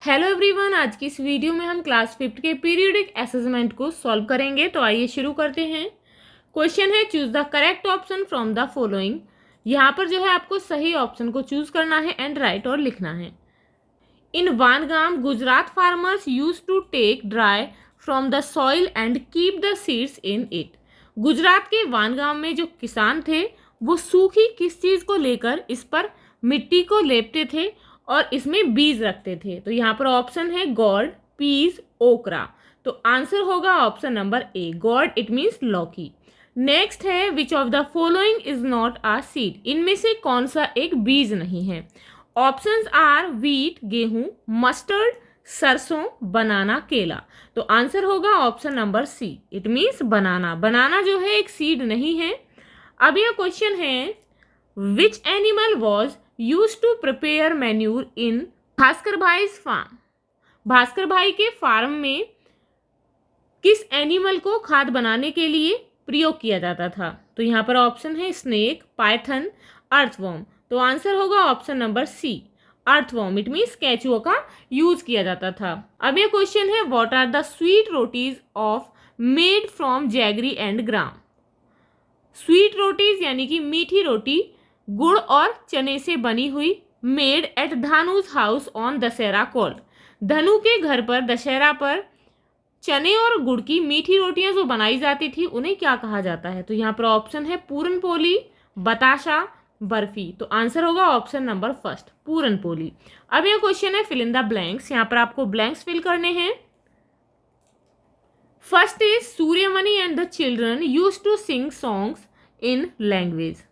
Hello everyone, आज की इस वीडियो में हम क्लास 5 के पीरियोडिक असेसमेंट को सॉल्व करेंगे। तो आइए शुरू करते हैं। क्वेश्चन है choose the correct option from the following. यहाँ पर जो है आपको सही ऑप्शन को चूज करना है एंड राइट और लिखना है। In Vangam Gujarat farmers use to take dry from the soil and keep the seeds in it. Gujarat के वानगाम में जो किसान थे वो सूखी किस चीज़ को लेकर इस पर मिट्टी को लेपते थे और इसमें बीज रखते थे। तो यहाँ पर ऑप्शन है गॉड, पीज, ओकरा। तो आंसर होगा option number A, gourd. It means लौकी। नेक्स्ट है which of the following is not a seed. इनमें से कौन सा एक बीज नहीं है। ऑप्शंस आर व्हीट गेहूं, मस्टर्ड सरसों, बनाना केला। तो आंसर होगा option number C, it means banana. Banana जो है एक सीड नहीं है। अब यह क्वेश्चन है which animal was use to prepare manure in Bhaskar भाईज फार्म। भास्कर भाई के फार्म में किस एनिमल को खाद बनाने के लिए प्रयोग किया जाता था। तो यहाँ पर ऑप्शन है स्नेक, पाइथन, अर्थवॉर्म। तो आंसर होगा option number C, earthworm. It means केचुआ का यूज किया जाता था। अब यह क्वेश्चन है what are the sweet rotis of made from jaggery and gram. Sweet rotis यानी कि मीठी रोटी गुड़ और चने से बनी हुई, मेड एट धानुज house on Dussehra called. Dhanu के घर पर दशहरा पर चने और गुड़ की मीठी रोटियां जो बनाई जाती थी उन्हें क्या कहा जाता है। तो यहाँ पर ऑप्शन है पूरन पोली, बताशा, बर्फी। तो आंसर होगा option number first, puran poli. अब यह क्वेश्चन है फिल इन द ब्लैंक्स। यहाँ पर आपको ब्लैंक्स फिल करने हैं। First is Suryamani and the children use to sing songs in language.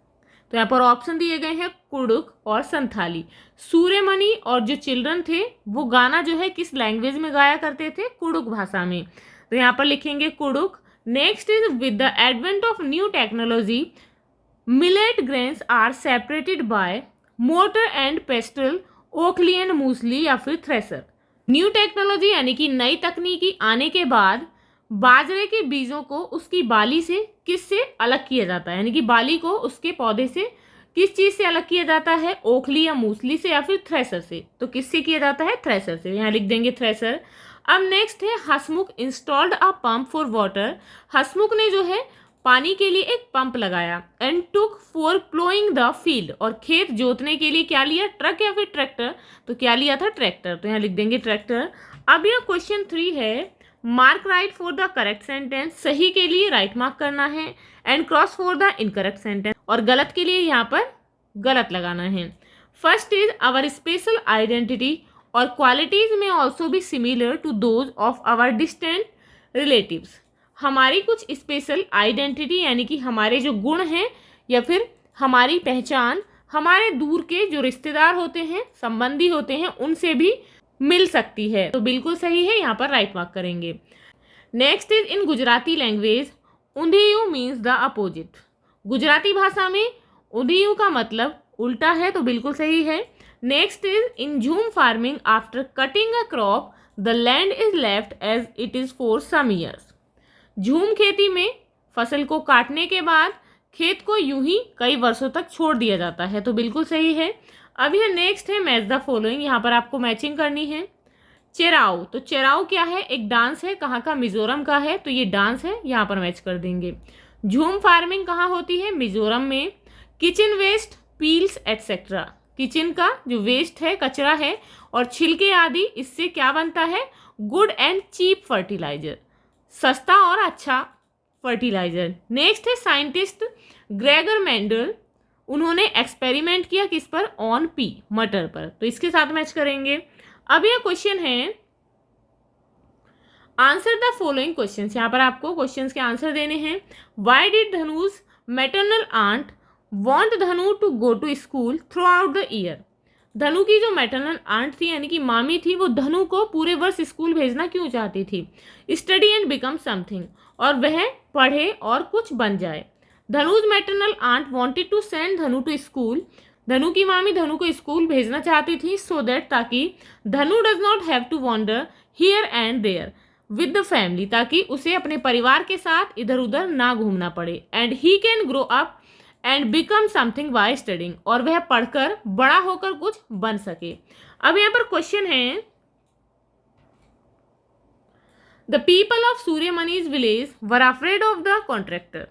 तो यहाँ पर ऑप्शन दिए गए हैं कुडुक और संथाली। सूर्यमणि और जो चिल्ड्रन थे वो गाना जो है किस लैंग्वेज में गाया करते थे, कुडुक भाषा में। तो यहाँ पर लिखेंगे Kuduk. Next is with the advent of new technology millet grains are separated by mortar and pestle, ओखली एंड मूसली या फिर थ्रेसर। न्यू टेक्नोलॉजी यानी कि नई तकनीकी आने के बाद बाजरे के बीजों को उसकी बाली से किससे अलग किया जाता है, यानी कि बाली को उसके पौधे से किस चीज से अलग किया जाता है, ओखली या मूसली से या फिर थ्रेसर से। तो किससे किया जाता है, थ्रेसर से। यहाँ लिख देंगे थ्रेसर। अब नेक्स्ट है Hasmukh installed a pump for water. Hasmukh ने जो है पानी के लिए एक पंप लगाया। And took for ploughing the field, और खेत जोतने के लिए क्या लिया, ट्रक या फिर ट्रैक्टर। तो क्या लिया था, ट्रैक्टर। तो यहाँ लिख देंगे ट्रैक्टर। अब यह क्वेश्चन 3 है mark right for the correct sentence. सही के लिए राइट मार्क करना है and cross for the incorrect sentence, और गलत के लिए यहाँ पर गलत लगाना है। First is our special identity और क्वालिटीज में ऑल्सो भी similar to those of our distant relatives. हमारी कुछ स्पेशल आइडेंटिटी यानी कि हमारे जो गुण हैं या फिर हमारी पहचान हमारे दूर के जो रिश्तेदार होते हैं, संबंधी होते हैं, उनसे भी मिल सकती है। तो बिल्कुल सही है, यहाँ पर राइट मार्क करेंगे। Next is in Gujarati language undhiyu means the opposite. Gujarati भाषा में ऊंधियू का मतलब उल्टा है, तो बिल्कुल सही है। Next is in jhum farming after cutting a crop the land is left as it is for some years. Jhum खेती में फसल को काटने के बाद खेत को यूं ही कई वर्षों तक छोड़ दिया जाता है, तो बिल्कुल सही है। अब यह नेक्स्ट है मैच द फॉलोइंग। यहाँ पर आपको मैचिंग करनी है। चेराओ, तो चेराओ क्या है, एक डांस है। कहाँ का, मिजोरम का है, तो ये डांस है, यहाँ पर मैच कर देंगे। झूम फार्मिंग कहाँ होती है, मिजोरम में। Kitchen waste, peels etcetera. Kitchen का जो वेस्ट है, कचरा है, और छिलके आदि, इससे क्या बनता है, गुड एंड चीप फर्टिलाइजर, सस्ता और अच्छा फर्टिलाइजर। नेक्स्ट है साइंटिस्ट ग्रेगर मेंडल, उन्होंने एक्सपेरिमेंट किया किस पर, ऑन पी, मटर पर। तो इसके साथ मैच करेंगे। अब यह क्वेश्चन है आंसर द फॉलोइंग क्वेश्चंस। यहाँ पर आपको क्वेश्चंस के आंसर देने हैं। व्हाई डिड धनुष maternal aunt want Dhanu to go to school throughout the year. Dhanu की जो मैटरनल आंट थी यानी कि मामी थी, वो धनु को पूरे वर्ष स्कूल भेजना क्यों चाहती थी, स्टडी एंड बिकम समथिंग, और वह पढ़े और कुछ बन जाए। धनुज maternal aunt wanted to send Dhanu to school. Dhanu की मामी धनु को स्कूल भेजना चाहती थी सो दैट, ताकि Dhanu does not have to wander here and there with the family, ताकि उसे अपने परिवार के साथ इधर उधर ना घूमना पड़े। And he can grow up and become something by studying, और वह पढ़कर बड़ा होकर कुछ बन सके। अब यहाँ पर क्वेश्चन है the people of Suryamani's village were afraid of the contractor.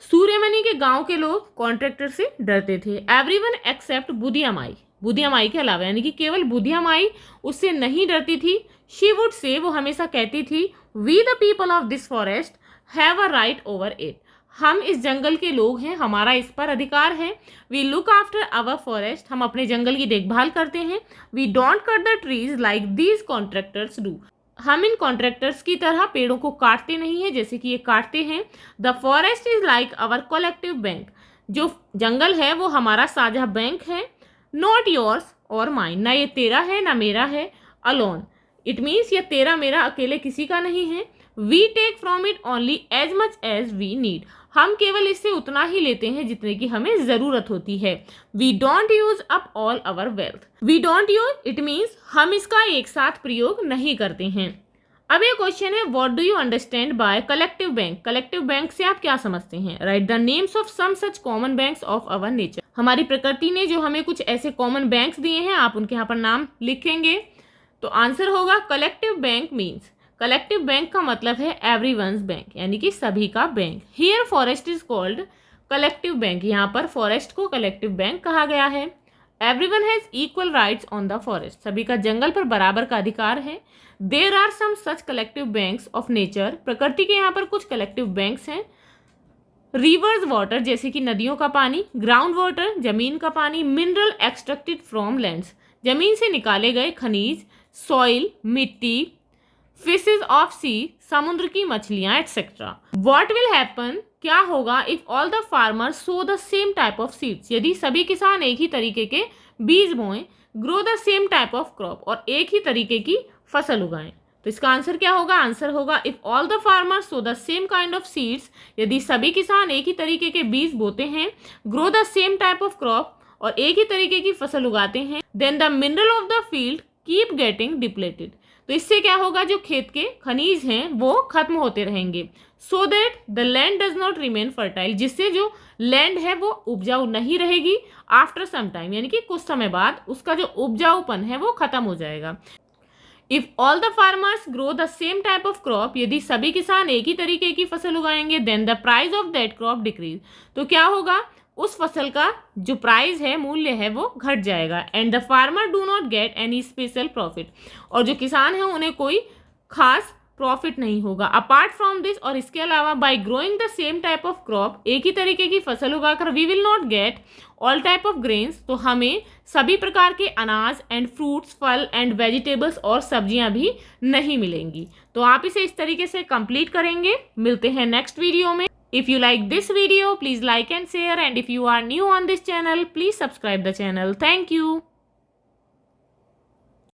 Suryamani के गांव के लोग कॉन्ट्रैक्टर से डरते थे। एवरीवन एक्सेप्ट बुधिया माई, बुधिया माई के अलावा, यानी कि केवल बुधिया माई उससे नहीं डरती थी। शी वुड से, वो हमेशा कहती थी, we the people of this forest have a right over it, हम इस जंगल के लोग हैं, हमारा इस पर अधिकार है। We look after our forest, हम अपने जंगल की देखभाल करते हैं। We don't cut the trees like these contractors do, हम इन कॉन्ट्रैक्टर्स की तरह पेड़ों को काटते नहीं हैं जैसे कि ये काटते हैं। The forest is like our collective bank, जो जंगल है वो हमारा साझा बैंक है। नॉट योर्स और माइन, ना ये तेरा है ना मेरा है। अलोन, इट मीन्स ये तेरा मेरा अकेले किसी का नहीं है। We take from it only as much as we need, हम केवल इससे उतना ही लेते हैं जितने की हमें ज़रूरत होती है। We don't use up all our wealth, we don't use, it means हम इसका एक साथ प्रयोग नहीं करते हैं। अब ये क्वेश्चन है, what do you understand by collective bank, collective bank से आप क्या समझते हैं। Write the names of some such common banks of our nature, हमारी प्रकृति ने जो हमें कुछ ऐसे कॉमन बैंक्स दिए हैं, आप उनके यहाँ पर नाम लिखेंगे। तो आंसर होगा collective bank means, collective bank का मतलब है एवरीवन्स बैंक, यानी कि सभी का बैंक। Here forest is called collective bank, यहाँ पर फॉरेस्ट को कलेक्टिव बैंक कहा गया है। एवरीवन हैज इक्वल राइट्स ऑन द फॉरेस्ट, सभी का जंगल पर बराबर का अधिकार है। There are some such collective banks of nature, प्रकृति के यहाँ पर कुछ कलेक्टिव बैंक्स हैं। रिवर्स वाटर, जैसे कि नदियों का पानी। ग्राउंड वाटर, जमीन का पानी। मिनरल एक्सट्रैक्टेड फ्रॉम लैंड्स, जमीन से निकाले गए खनिज। सॉइल, मिट्टी। फिशेज ऑफ सी, समुद्र की मछलियां, एक्सेट्रा। व्हाट विल हैपन, क्या होगा, if all the farmers sow the same type of seeds, यदि सभी किसान एक ही तरीके के बीज बोएं। Grow the same type of crop, और एक ही तरीके की फसल उगाएं। तो इसका आंसर क्या होगा, आंसर होगा if all the farmers sow the same kind of seeds, यदि सभी किसान एक ही तरीके के बीज बोते हैं। Grow the same type of crop, और एक ही तरीके की फसल उगाते हैं। Then the mineral of the field keep getting depleted, तो इससे क्या होगा, जो खेत के खनिज हैं वो खत्म होते रहेंगे। So that the land does not remain fertile, जिससे जो लैंड है वो उपजाऊ नहीं रहेगी। आफ्टर सम टाइम, यानी कि कुछ समय बाद उसका जो उपजाऊपन है वो खत्म हो जाएगा। If all the farmers grow the same type of crop, यदि सभी किसान एक ही तरीके की फसल उगाएंगे। Then the price of that crop decreases, तो क्या होगा, उस फसल का जो प्राइस है, मूल्य है, वो घट जाएगा। And the farmer do not get any special profit, और जो किसान है उन्हें कोई खास प्रॉफिट नहीं होगा। अपार्ट फ्रॉम दिस, और इसके अलावा, by growing the same type of crop, एक ही तरीके की फसल उगाकर, we will not get all type of grains, तो हमें सभी प्रकार के अनाज एंड फ्रूट्स, फल एंड वेजिटेबल्स और सब्जियां भी नहीं मिलेंगी। तो आप इसे इस तरीके से कंप्लीट करेंगे। मिलते हैं नेक्स्ट वीडियो में। If you like this video, please like and share, and if you are new on this channel, please subscribe the channel. Thank you.